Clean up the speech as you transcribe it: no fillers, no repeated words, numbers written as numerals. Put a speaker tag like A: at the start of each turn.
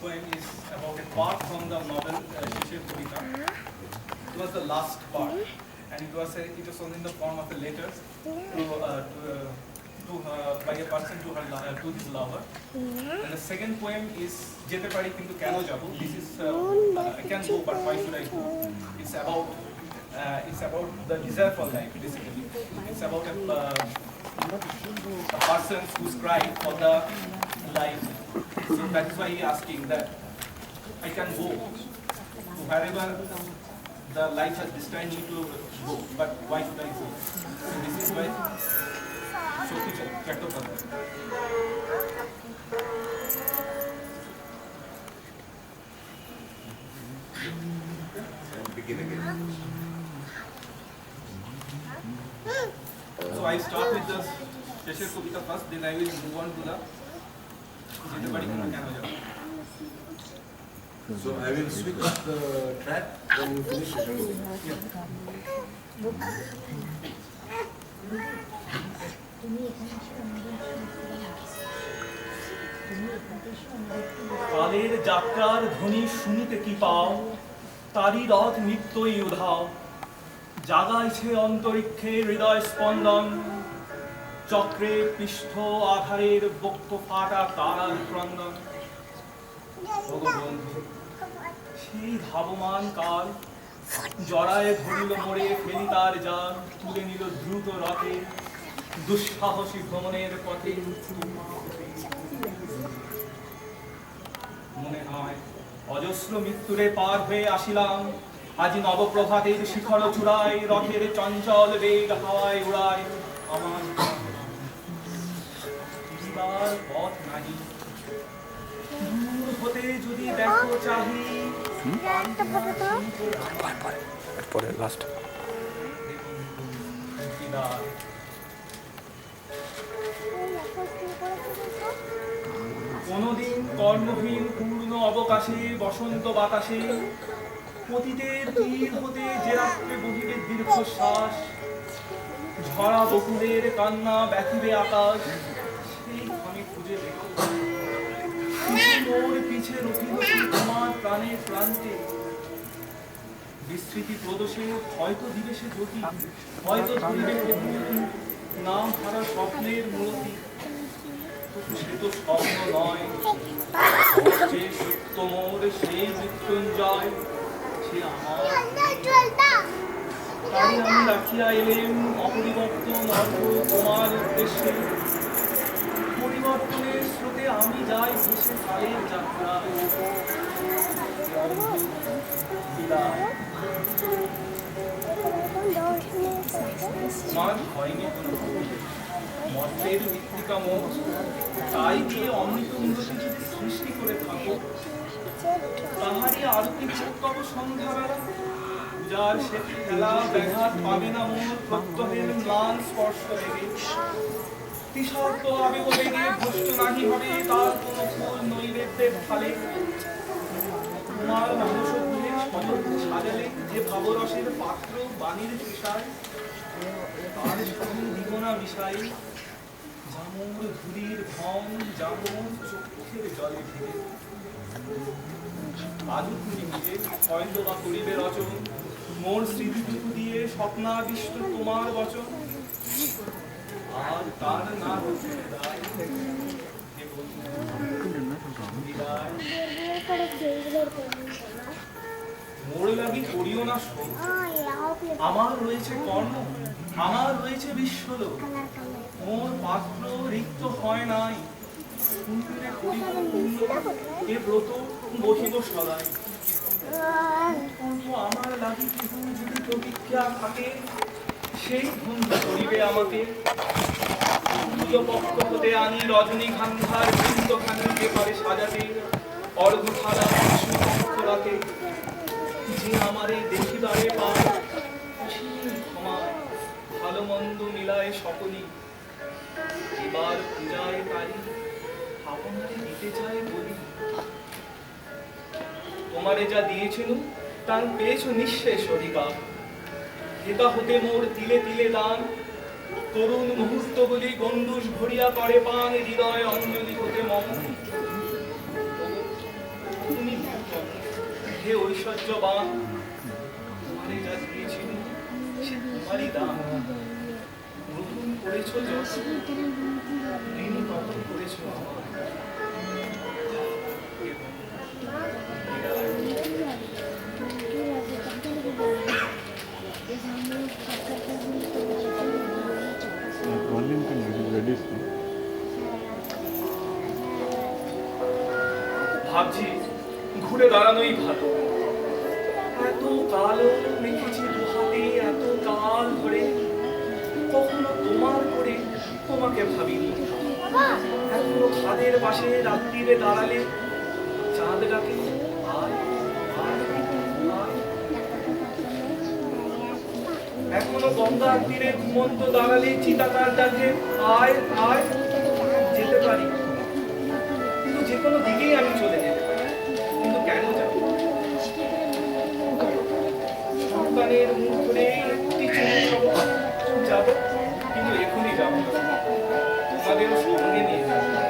A: poem is about a part from the novel Shishir Kavita. It was the last part, and it was in the form of a letter by a person to his lover. And the second poem is Jete Pari Kintu Keno Jabo. This is I can go, but why should I go? It's about the desire for life, basically. It's about a person who's crying for the life. So that is why he is asking that I can go to wherever the life has destined me to go, but why should I go? So this is why Shoti Chattopadhyay.
B: Begin again.
A: So I start with the Shishir Kavita first, then I will move on to the Jete Pari Kintu Keno Jabo.
B: So I will switch the track when you finish Shishir Kavita.
A: কালের যাত্রার ধ্বনি শুনিতে কি পাও, তারি রথ নিত্যই উধাও, জাগাইছে অন্তরিক্ষে হৃদয় স্পন্দন, চক্রে পৃষ্ঠ আধারের বক্ষ ফাটা তারার ক্রন্দন। সেই ধাবমান কাল জড়ায় ধরিল মোড়ে, ফেলি তার জাল, তুলে নিল দ্রুত রথে, দুঃসাহসী ভ্রমণের পথে। মনে হয় অজস্র মৃত্যুরে পার হয়ে আসিলাম, আজি নবপ্রভাতের শিখর চূড়ায়, রথের চঞ্চল বেগ হাওয়ায় উড়ায় আমার ফিরিবার পথ নাহি। দূর হতে যদি দেখো চাহি,
C: লাস্ট
A: কোনদিন কর্মহীন পূর্ণ অবকাশে, বসন্ত বাতাসে পতিতের তীর হতে যে রাত্রে বহিবে দীর্ঘশ্বাস, ঝরা বকুলের কান্না ব্যথিবে আকাশ, সেই আমি খুঁজে দেখো মোর পিছে রহিল তোমার প্রাণের প্রান্তে। বিস্মৃতি প্রদোষে হয়তো দিবে সে জ্যোতি, হয়তো ধরিবে নাম হারা স্বপ্নের মূর্তি। সে তো স্বপ্ন নয়, যে সত্য মোর সেই মৃত্যুঞ্জয়, সে আমার। তাই আমি রাখিয়া এলেম অপরিবর্তন অর্ঘ তোমার উদ্দেশ্যে, পরিবর্তনের স্রোতে আমি যাই ভেসে কালের যাত্রা। আমার হয়নি কোনো মর্তের মৃত্তিকা মোহ, তাই দিয়ে অমৃত উন্নতি যদি সৃষ্টি করে থাকো, তাহারই আরতি তব সন্ধ্যাবেলা, পূজার সে খেলা ব্যাঘাত পাবে না মোর প্রত্যহের ম্লান স্পর্শ দেবে। তিসর্ত আবেগ বেগে ভ্রষ্ট নাহি হবে তার কোনো ফুল নৈবেদ্যের থালে। তোমার মানস ফুলে সজল সাজালে যে ভাবরসের পাত্র বাণীর তৃষায়, তার সঙ্গে দিব না মিশাই জামুর ধুলির ভং, জামুর চক্ষের জলে ভিড়ে। আজও তুমি নিজে হয়তো বা করিবে রচন, মোর স্মৃতিটুকু দিয়ে স্বপ্নাবিষ্ট তোমার বচন। আর তার না হতে বিদায়, হে বন্ধু বিদায়। মোর লাগি করিও না শোক, আমার রয়েছে কর্ম, আমার রয়েছে বিশ্বলোক। মোর পাত্র রিক্ত হয় নাই, কুন্তিরে করিব পূর্ণ এ ব্রত বহিব সদাই। আমার লাগি কেহ যদি প্রতীক্ষা থাকে, সেই বন্ধু করিবে আমাকে। পক্ষ হতে আনি রজনীগন্ধার বৃন্দখানিকে পারে সাজাতে, অর্ঘ্যথালা রাতে যে আমারে দেখিবারে পায়, ক্ষমায় ভালো মন্দ মিলায় সকলি। এবার পূজায় পারি আপনারে দিতে চায় বলি, তোমারে যা দিয়েছিল তার পেয়েছ নিঃশেষ অধিকার। হেতা হতে মোর তিলে তিলে দান, তরুণ মুহূর্তগুলি গণ্ডূষ ভরিয়া করে পান, হৃদয় অঞ্জলি হতে মম। হে ঐশ্বর্যবান, তোমারে যা দিয়েছিল সে তোমারই দান। গ্রহণ করেছ যত, ঋণ তত করেছ আমার।
D: Volume can reduce.
A: ভাবছি ঘুরে দাঁড়ানোই ভালো। এত কালো মেখেছি দু হাতে, এত কাল ধরে কখনো তোমার করে তোমাকে ভাবিনি। এখনো খাদের পাশে রাত্রিরে দাঁড়ালে চাঁদ ডাকে আয় আয় আয়। এখনো গঙ্গার তীরে ঘুমন্ত দাঁড়ালে চিতাকার ডাকে আয় আয়। যেতে পারি, কিন্তু যে কোনো দিকেই আমি চলে যেতে পারি, কিন্তু কেন যাব? সন্তানের মুখ ধরে একটি চুমু খাবো, যাব, কিন্তু এখনই যাব না, তোমাদের সঙ্গে নিয়ে যাবো।